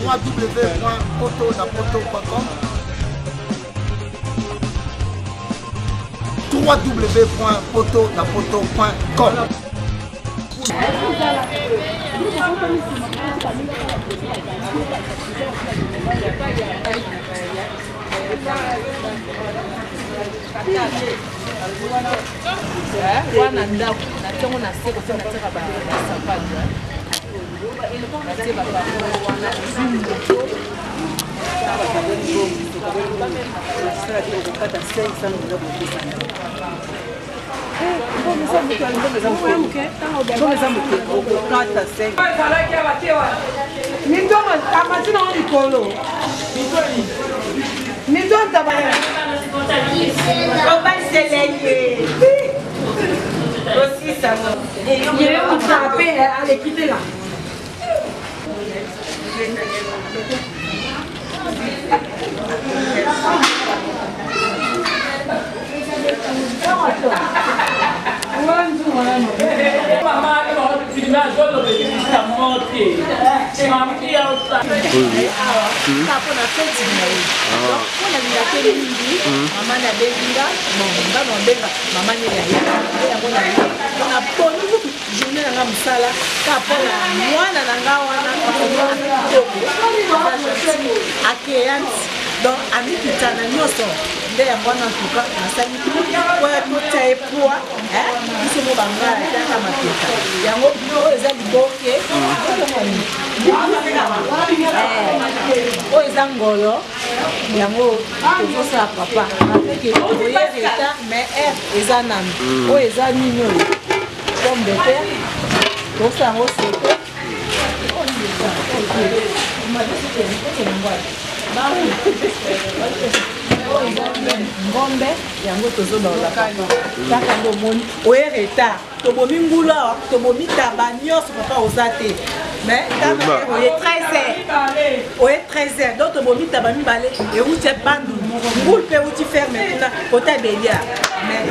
www.potonapoto.com www.potonapoto.com. wana ndako na ntongo na se kote na teka basapatu nateka bango wana donc ami kitana nyoso nde ya mwana tuka nasali kwa tota epoa biso mo bangala taka maketa yango oyo eza liboke oyo eza ngolo yango tozosala papa apeke oye reta mais r eza nanu oyo eza nini oyo pomme de terre tosala yango soto ngombe yango tozonola kaka ndo moni oye retard tobomi ngula tobomi taba nyonso papa oza te mais oye 13h donc tobomi taba mibale euti bandu ngulu mpe euti ferme kuna kota belia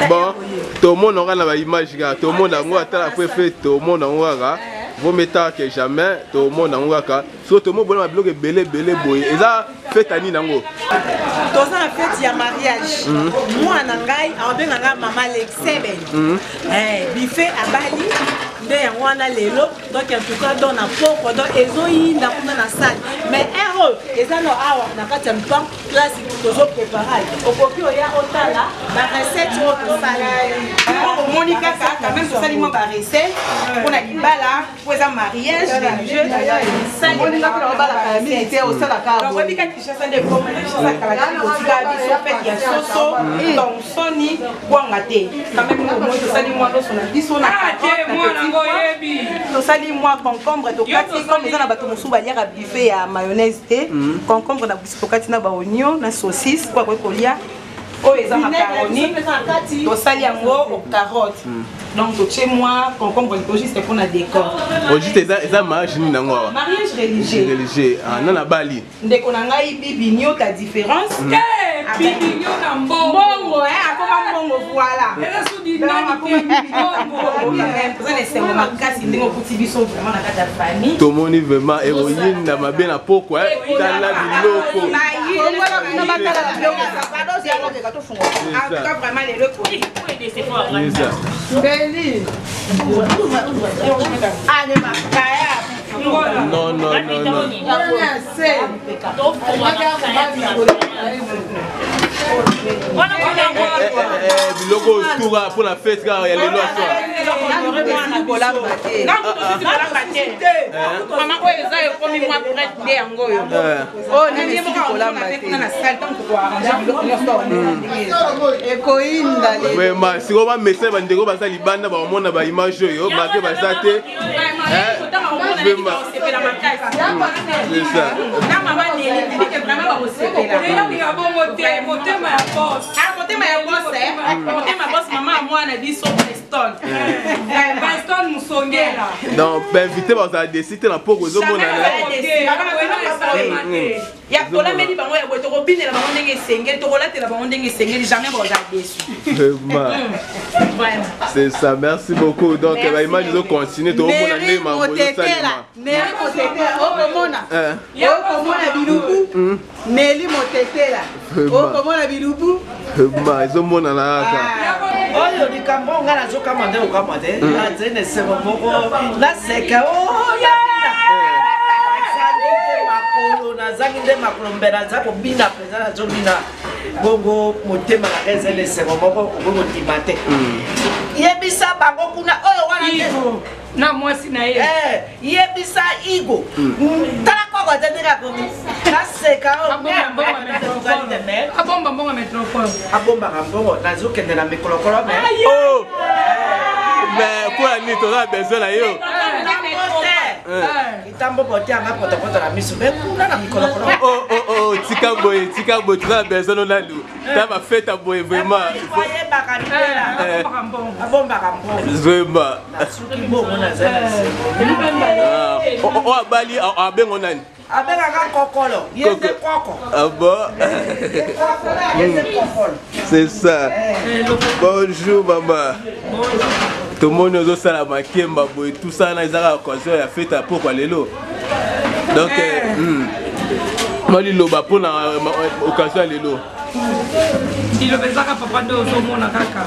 bon tomonaka na baimage kaka tomona yango atala prefe tomona yango kaka vaut mieux tard que jamais tout le monde en waka so tout le monde bon bloqué belé boy et ça fête ani nango dans la fête ya mariage moi nangai abenga mama Lexeben bife abali nde yango wana lelo donc en tout cas dans na poko donc ezoyi na kuna na salle mais ero ezano awa na kati ya mpan classique tozo préparer okoki oya otala ba recette au sala Monica quand même tosali mo ba recette pour na libala pour za mariage religieux ça Monica pour ba la militaire au sala ka donc bika kishasa nde pour na kishasa kala kotika biso fête ya soso donc soni kwangate quand même mo tosali mo ndo na biso na tosali moi concombre tokati comme eza na bato mosusu baliaka buffet ya mayonnaise te concombre na bisipokati na ba oignon na saucisse kwa kolia oyo eza macaroni tosali yango au carotte donc totie moi concombre juste pour na décor juste eza mariage ni nango awa mariage religieux na na bali ndeko na ngai bibinyo ta différence bibinyo na mbongo akoma mbongo voilà eza sudi na mbongo eza na sengo makasi ndenge okuti biso vraiment na kati ya famille tomoni vraiment héroïne na mabe na poko tala biloko na batala biloko pardon c'est alors que to fungo en tout cas vraiment les locaux c'est fort Beli allez ma kaya non biloko toura pour la fête car il y a les lois si on va mettre bandeko baza libanda ba mona ba image yo ba ke baza te donc invité ba za décider na poko zo mona ya kola medi bango ya boto ko binela bango ndenge sengeli to kola tela bango ndenge sengeli jamais bon déçu. C'est ça, merci beaucoup. Donc la image de continuer to mona ndema motetela. Neli motetela okomona. Okomona bilubu. Neli motetela. Okomona bilubu. Ma ezomona na aka. Oyo likambo nga nazokama nde okama te. Nazene sebo moko naseka oya. Nazangi nde makolo mbele aza kobina mpenza nazobina bongo motema na ezele seko moko bongo ndima te yebisa bango kuna oyo wana Igo na mwasi na ye yebisa Igo tala koko tendeka komi naseka abomba mbongo metropole abombaka mbongo nazokende na mikolokolo me mais quoi ni toza besoin na yo itambo bote anga potapota na miso me kuna na mikolokolo tika boye toza besoin nandu ta bafete boye vraiment yebaka nipela abombaka mbongo vraiment nasuki mbongo nazali o abali abengo nani abengaka kokolo yeze koko ah bon c'est ça bonjour maman tout le monde nous a makemba boy tout ça na ezaka occasion ya fête pour quoi lelo donc mali loba pour na occasion lelo il obezaka papa ndo ozomona kaka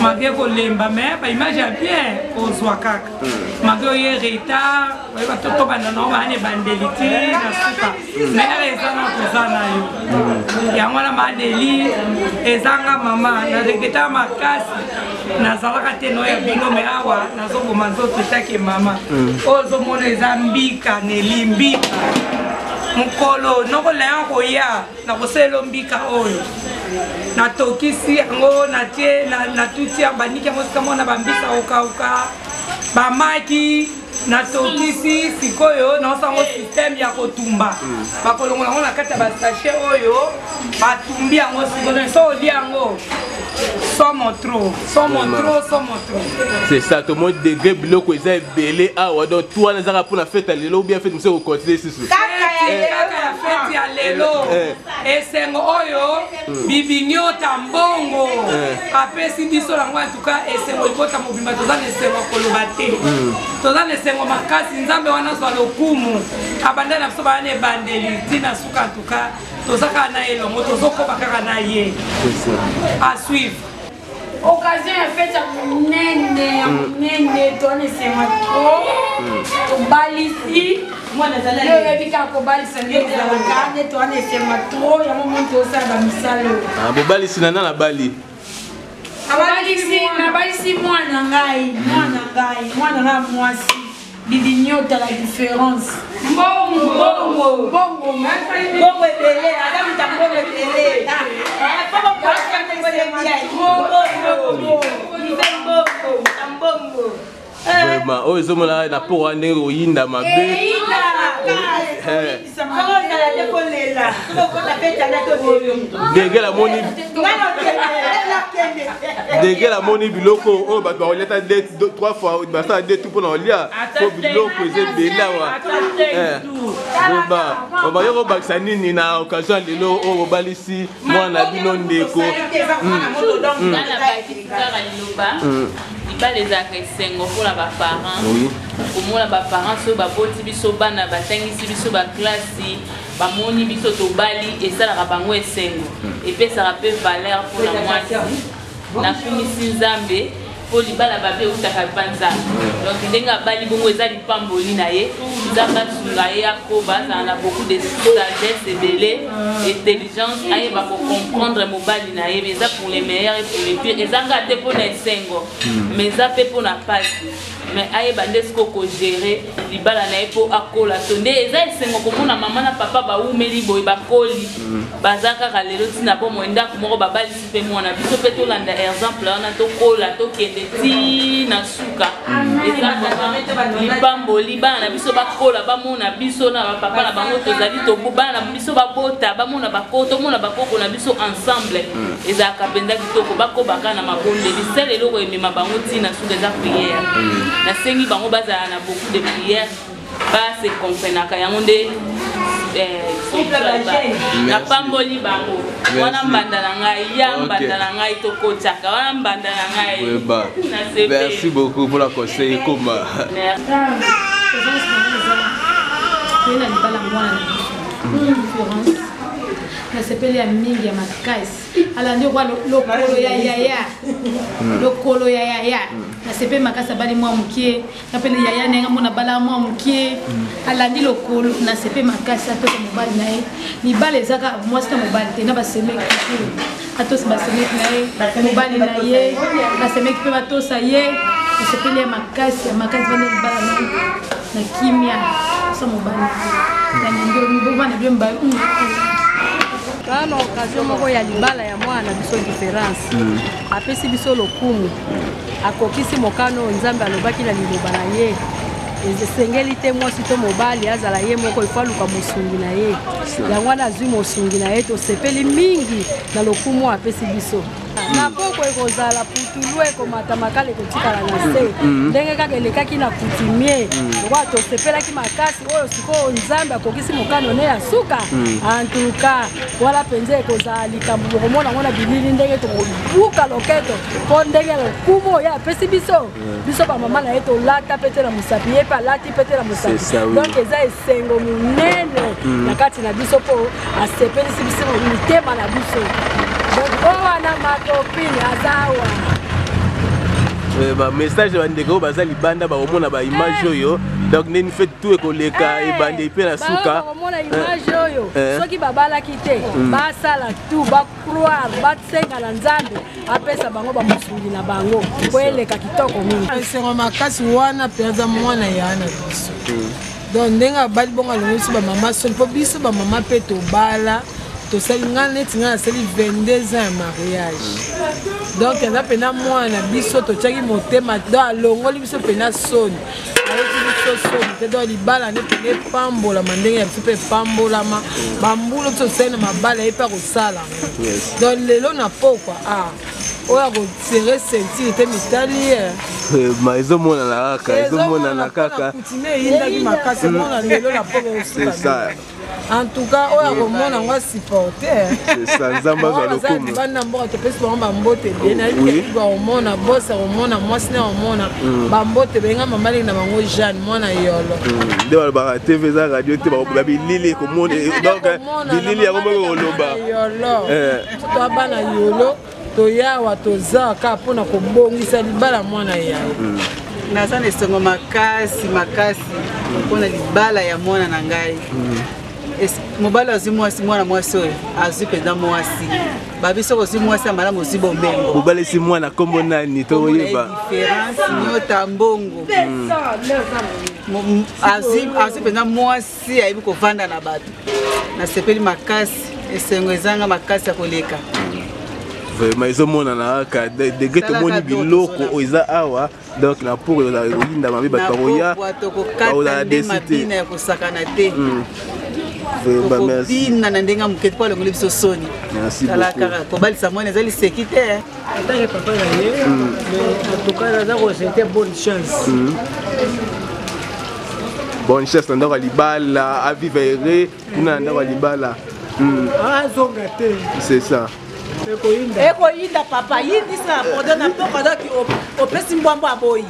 mage kolemba me ba image ya bien ozwa kaka mage oye retard oyeba toto banda no bane bandeliti na suka me eza na koza na yo yango na madeli ezanga mama na reketa makasi nazalaka te no ya bino me awa nazoboma nzoto etake mama ozomona eza mbika nelimbika mukolo nokoleya koya nakoselo mbika oyo natokisi yango natie natuti ya baniki yango sika mona bambisa okauka bamaki natokisi sikoyo naosango système ya kotumba bakolongola yango na kati ya basache oyo batumbi yango sikoyo so olia yango somo trop. C'est ça, tout le monde degré biloko eza belé awa donc toi nazaka pour la fête lelo ou bien fête monsieur continuer sisu. Kaka ya fête ya lelo. Esengo oyo bibinyo tambongo. Apesi biso lango en tout cas esengo ikota mobimba tozana esengo koloba te. Tozana esengo makasi nzambe wana so lokumu. Abanda na biso bana bandeli tina suka en tout cas tozaka na elongo tozokoba kaka na ye. C'est ça. À suivre. Occasion ya fête ya munene tonesema trop tobalisi yoyebika kobalisa nde ezalaka nde tonesema trop yango moni tosala bamisalo bobalisi nana na bali nabalisi mwana ngai mwana na mwasi bibinyota la différence bongo ebele adamuta bongo ebele vraiment oyo ezomona na po wana ndenge oyinda mabe ndenge la moni biloko oyo bato bakoleta 3 fois basala 2 tout mpona kolia po biloko eza ebele awa bayoko bakisa nini na occasion lelo oyo bobalisi mwana bino ndeko libala ezalaka esengo mpona baparent komona baparent soyo baboti biso bana batangisi biso baklasi bamoni biso tobali esalaka bango esengo epesaka mpe valeur mpona mwasi nakumisi nzambe mpo libala babe eutaka mpa nzambe donc ndenge abali bongo eza lipamboli na ye nzambe asunga ye akoba azala na beaucoup de sagesse ebele intelligence ayeba kocomprendre mobali na ye eza pour les meilleurs et pour les pires ezanga te mpona esengo mais eza mpe mpona pasi mais ayeba nde siko kogere libala na ye mpo akola so nde eza esengo komona mama na papa baumeli boye bakoli baza kaka lelo ntina mpo moye ndako moko babalisi mpe mwana biso mpe tolanda exemple wana tokola tokende ti na suka eza lipamboli bana na biso bakola bamona biso na bapapa na bango tozali tobo bana na biso babota bamona bakoko tomona bakoko na biso ensemble ezalaka mpenza kitoko bakobaka na mabondeli sele eloko emema bango ti na suka eza priere nasengi bango bazala na beaucoup de priere base komprenaka yango nde na pamboli bango wana mbanda na ngai ya mbanda na ngai tokotaka wana mbanda na ngai. Merci beaucoup pour la conseil Koma. nasepeli ya mingi ya makasi ala ndio kwa lokolo ya yaya lokolo ya yaya nasepeli makasi abali mwa mukie napeli yaya nenga mona bala mwa mukie ala ndi lokolo nasepeli makasi atoka mobali naye mibale ezaka mwasi na mobali te na basemeki atosi basemeki naye mobali na ye basemeki mpe batosa ye nasepeli ya makasi bana libala na kimia sa mobali ndio bana byo mbali kana occasion moko ya libala ya mwana biso différence apesi biso lokumu akokisi mokano nzambe alobaki na liloba na ye esengeli te mwasi to mobali azala ye moko ifaluka mosungi na ye yango wana azwi mosungi na ye tosepeli mingi na lokumu apesi biso na poko ekozala putulu ekomata makala ekotikala na se ndenge kaka elekaki na coutumier lokwa tosepelaki makasi oyo sikoyo nzambe akokisi mokano ne ya suka antuka wala mpenza ekozala likambo bokomona ngo na bilili ndenge tokobuka loketo mpo ndenge lokumu oyo apesi biso bamama na ye tolata mpe te na mosapi ye mpe alati mpe te na mosapi donc eza esengo monene na kati na biso mpo asepelisi biso mitema na biso wana makopini azawa ba message bandeko baza libanda ba omona ba image oyo donc neni fait tout ekoleka ebande pe na suka omona image oyo soki babalaki te basala tout ba croire batsenga na nzambe apesa bango ba musuli na bango po eleka kitoko mingi sengo makasi wana penza mwana yana biso donc ndenga bali bonga longosi ba mama so po biso ba mama pe to bala tosali nga neti nga nasali 22 ans ya mariage donc eza pena mwana biso totiaki motema do alongoli biso pena soni ayeki biso soni te do libala nde pena epambolama ndenge ya biso mpe epambolama bambula biso tosali na mabala ye mpe akosala donc lelo na pokwa oyo akosere sentire te mitali ezomonana kaka kutime eyindaki makasi mona lelo na pokwa osala en tout cas oyo akomona ngo supporter nzambe azwa lokumu bana mboka topesi bango bambote bien nayiki baomona bosi akomona mwasi ne akomona bambote benga mama alingi na bango Jeanne mwana yolo nde balobaka tv eza radio te babilili ekomona donc bilili yango moko koloba yolo to bana yolo toyawa tozaka mpona kobongisa libala mwana yaye naza na esongo makasi mpona libala ya mwana na ngai mobali azwi mwasi mwana mwasi oyo azwi mpenza mwasi babiso kozwi mwasi ya malamu ozwi bomengo mobalisi mwana kombo nani tokoyeba différence nyota mbongo azwi mpenza mwasi ayebi kovanda na bato nasepeli makasi esengo ezanga makasi ya koleka vraiment ezomonana kaka dege tomoni biloko oyo eza awa donc na pour oyinda mabe bato bakoya tokokata nde mabina ya kosakana te okobina na ndenge mokete mpo alongoli biso soni tala kaka kobalisa mwana eza liseki te atange papa na ye atuka naza kosete bonne chance bonne chance na ndako ya libala avivere kuna na ndako ya libala azonga te c'est ça ekoyinda papa yindisa podo na poko doki opesi mbwambo aboyi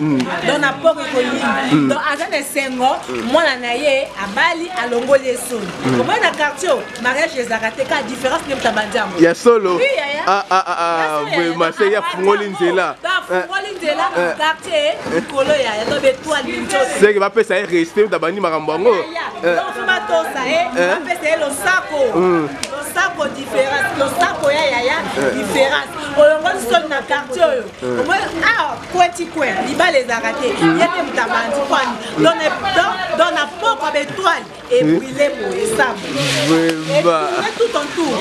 donc na poko ekoyinda donc aza na esengo mwana na ye abali alongoli esoni omoi na quartier mariage ezaka te ka différence nde mutu abandi yango ya solo mase ya fungoli nzela fungoli nzela quartier likolo yaya to betoile minzote seke bapesa ye respect mutu abandi makambo yango donc fo batosa ye bapesa ye losako différence losako ya yaya différence olongoli soni na quartier oyo omoi kweti kwe libala ezaka te ye te mutu abandi kwani donc na poko betoile ebrile boye esambo ebrile tout en tout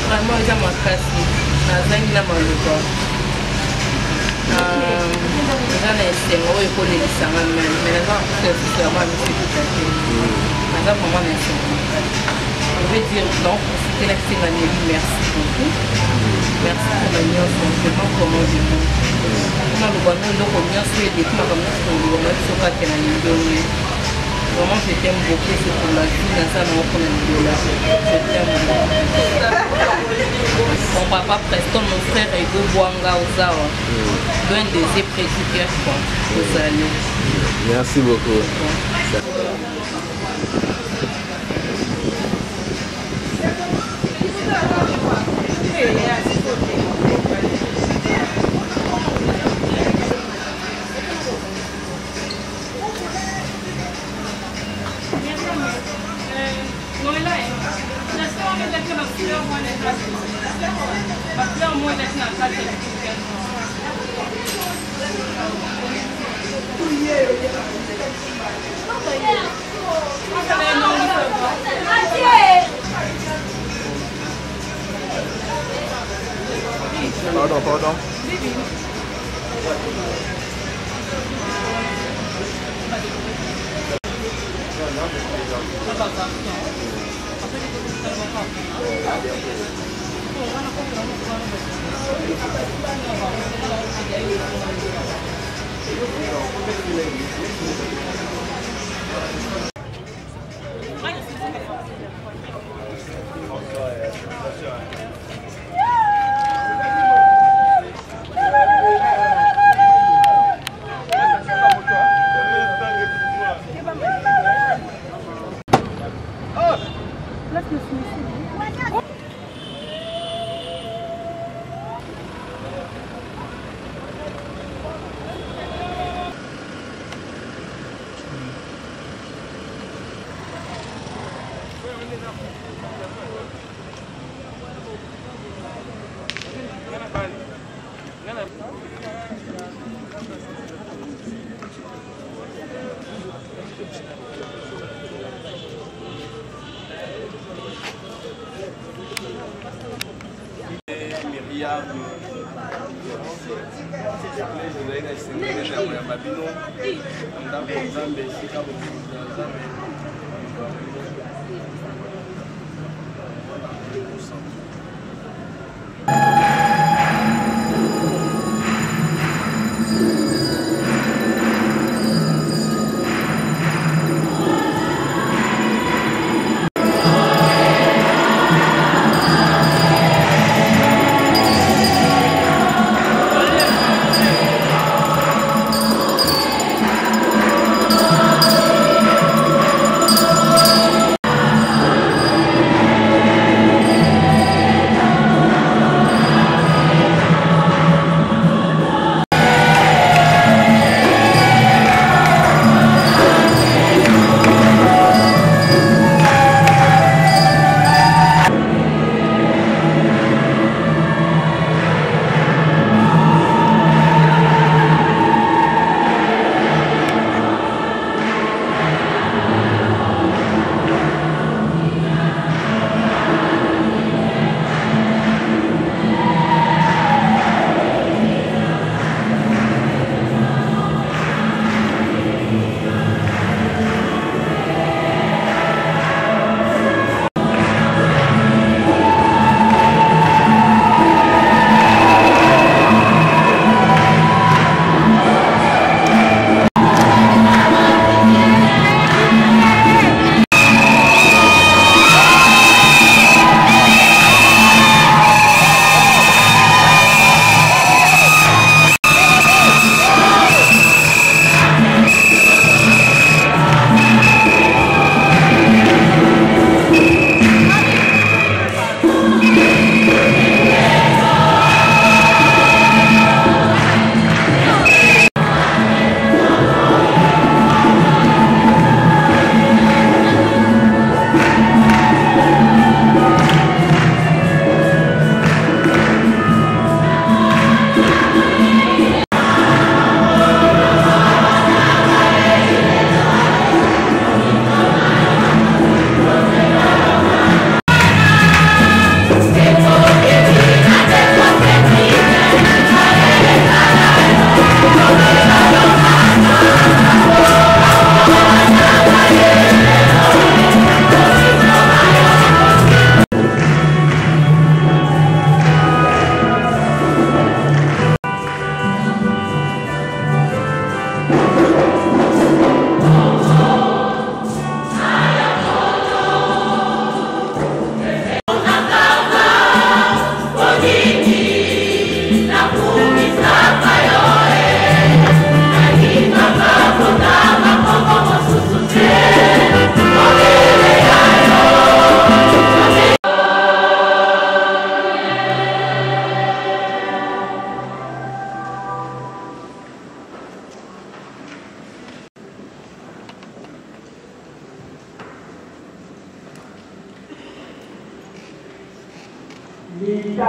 Vraiment, eza makasi nazangi na maloba eza na esengo oyo ekolelisanga me naza nakususu ya mwa misekuta te naza vraiment na esengo je veux dire donc profiter na kisenga neli merci beaucoup merci pour la nyonso vraiment comment je veux maloba no eloko nyonso edeki makambo nyonso koloba biso kake na lindonge. Vraiment, je t'aime beaucoup, c'est pour la vie, dans ça, non, pour la vidéo là. Je t'aime beaucoup. Mon papa Preston, mon frère Ego Bouanga Ozawa. Loin des près du cœur, quoi. Vous allez. Merci beaucoup. Pardon. Thank you.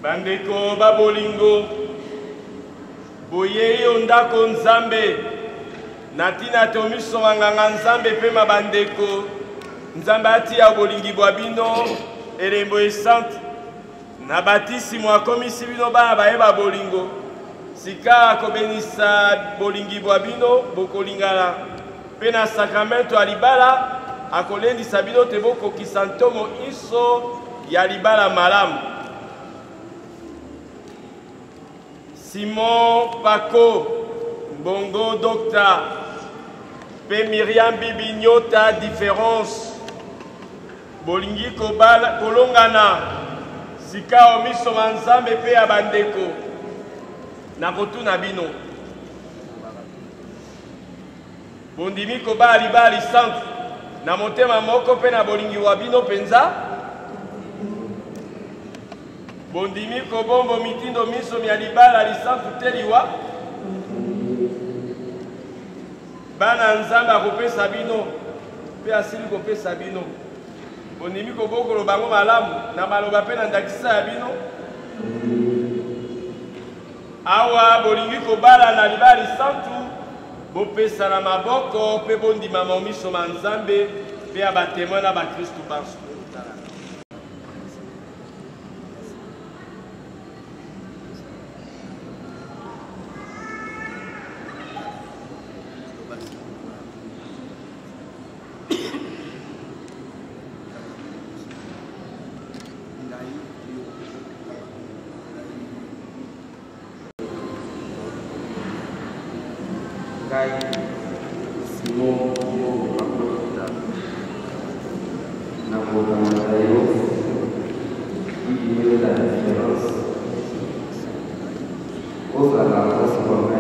Bandeko babolingo boye yo ndako nzambe natina tomiso nganga nzambe pema bandeko nzambe ati ya bolingi bwa bino elembo esante na batisi mwakomisi bino bana bayeba bolingo sika kobenisa bolingi bwa bino bokolingana pe na sakramento ya libala akolendisa bino te bokokisa ntongo iso ya libala malamu. Simon Paco, Bongo Docteur, P. Myriam Bibignota, Différence, Bolingi Kobal, Kolongana, Sika Omiso Manzambe P. Abandeko, Nakotu Nabino, Bondimi Kobali Bali Centre, Namotema Moko P. na Bolingi Wabino Penza, Bondimi kobombo mitindo miso mya libala lisantu teliwa bana nzamba kopesa bino pe asili kopesa bino bondimi kobokolo bango malamu na maloba pe na ndakisa ya bino awa bolingi kobala na libala lisantu bopesa na maboko pe bondima momiso manzambe pe abatemoin na bakristu banso. Simon Paco, Napoleon, qui est la différence. Aux alentours,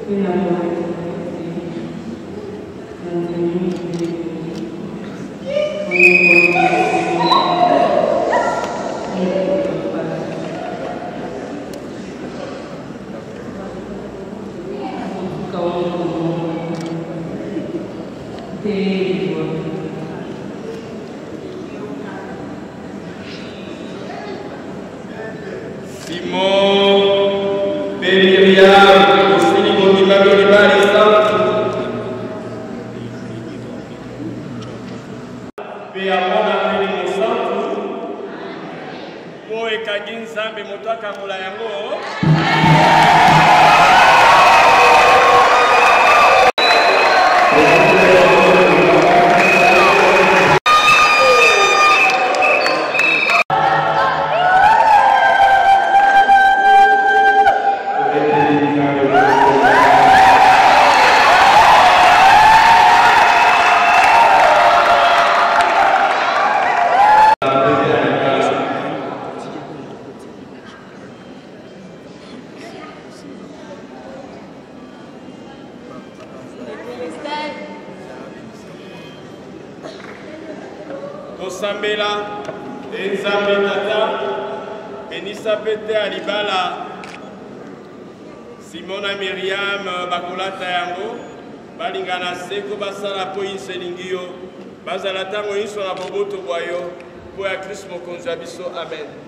et Napoléon, Simon, P. Myriam, Osini Bondima Bolibali Santu, P. Amona Pelimo Santu, Po Ekagin Zambe Motaka Mulayango. Sambela, Enzambe Tata, Benissa Pete Alibala, Simona Myriam Bakolata Yango, Balingana Seko Basala Po Inselingio, Bazalatango Inso na Boboto Boyo, Po ya Christ Mokonzi Abiso, Amen.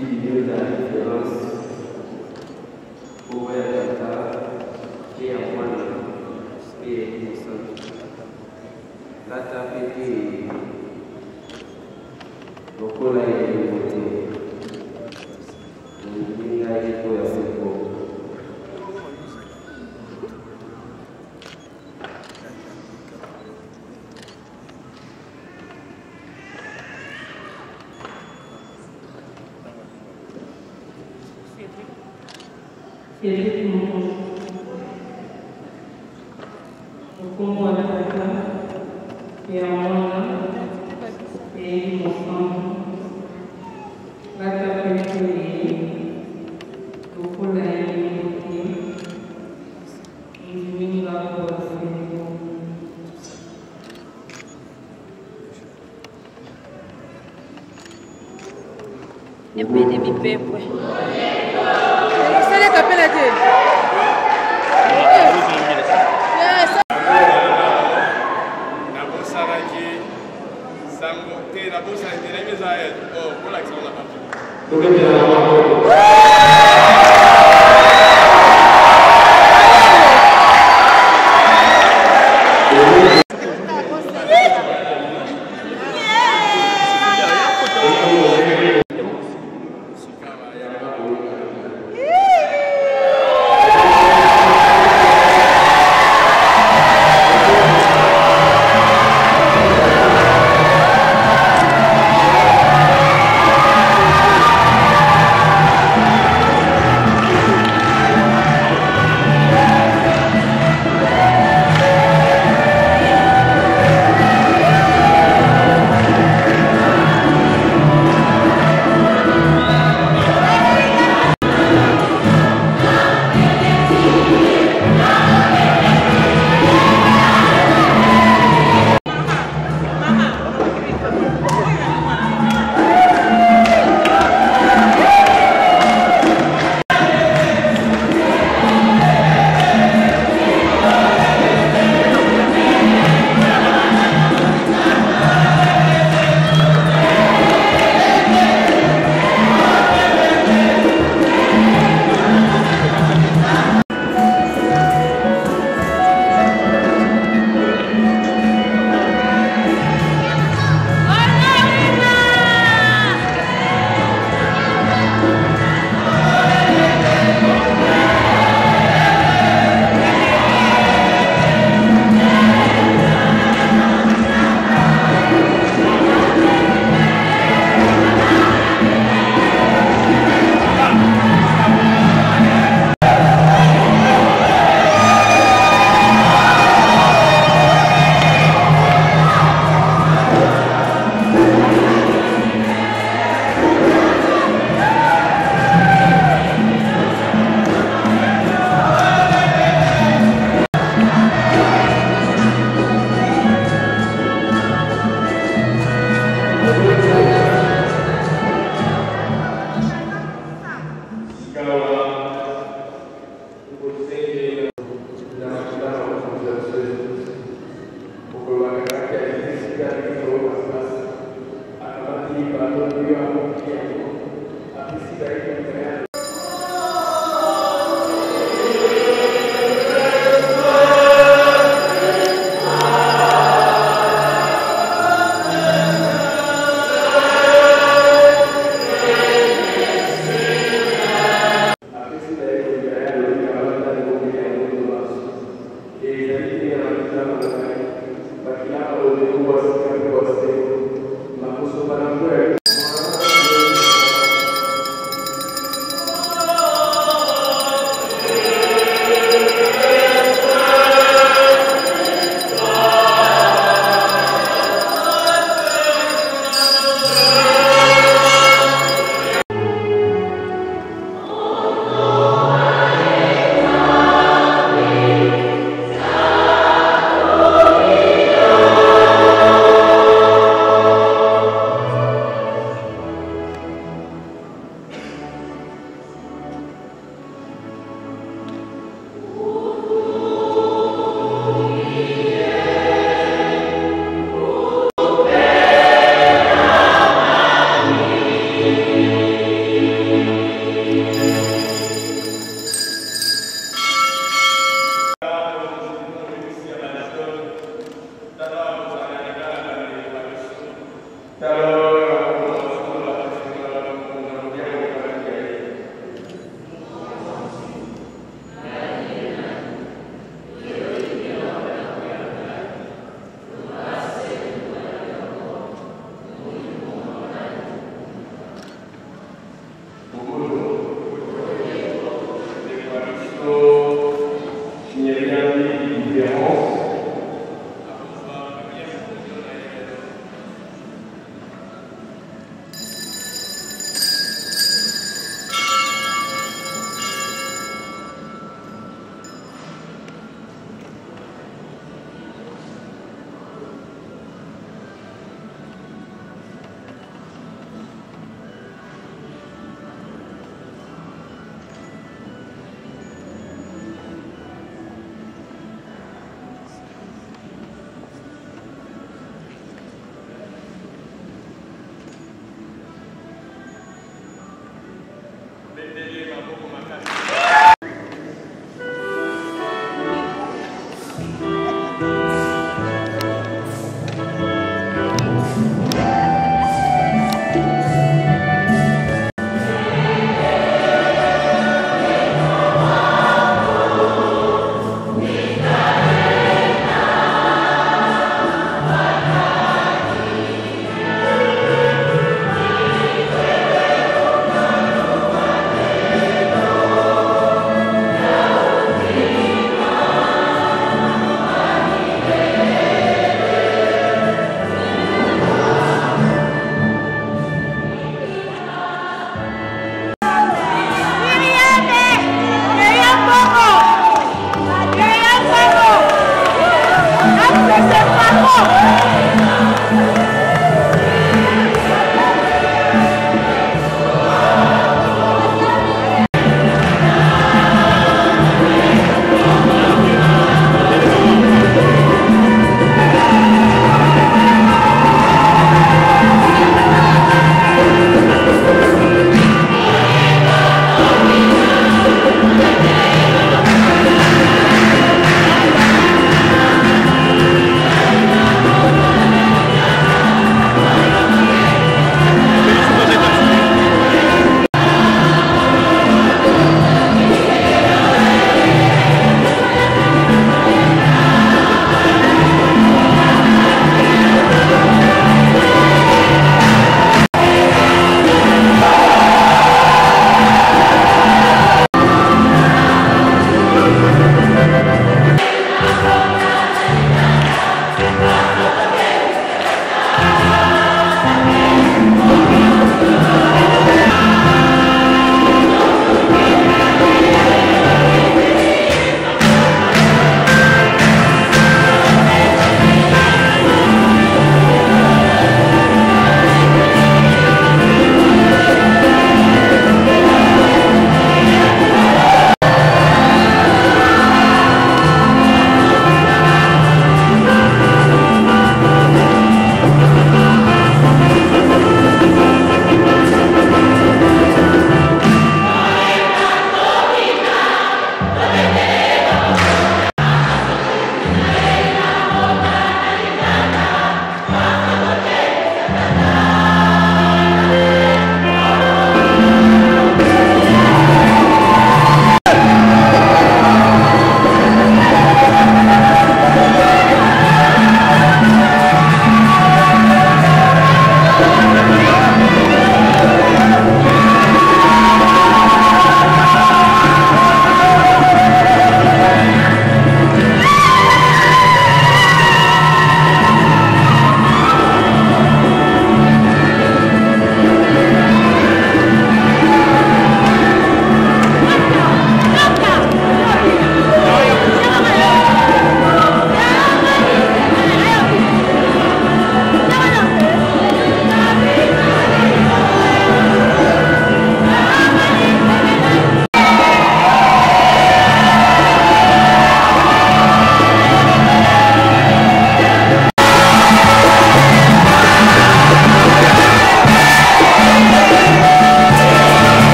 milieu de la différence pour un Tata qui est en moins et innocent. Tata fait beaucoup là et il y a des choses à faire. Gracias.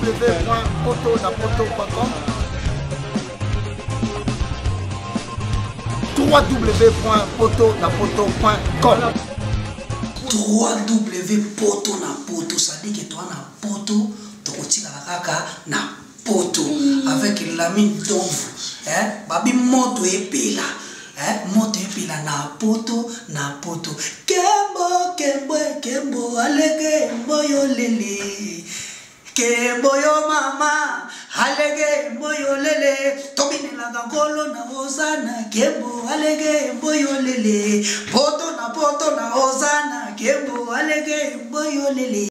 www.potonapoto.com www.potonapoto.com www.potonapoto, ça dit que toi na poto tokotika kaka na poto avec l'ami d'ombre babi moto epela moto epela na poto kembo alege mboyo lele kembo yo mama alege mboyo lele tobinela ngolo na ozana kembo alege mboyo lele poto na ozana kembo alege mboyo lele.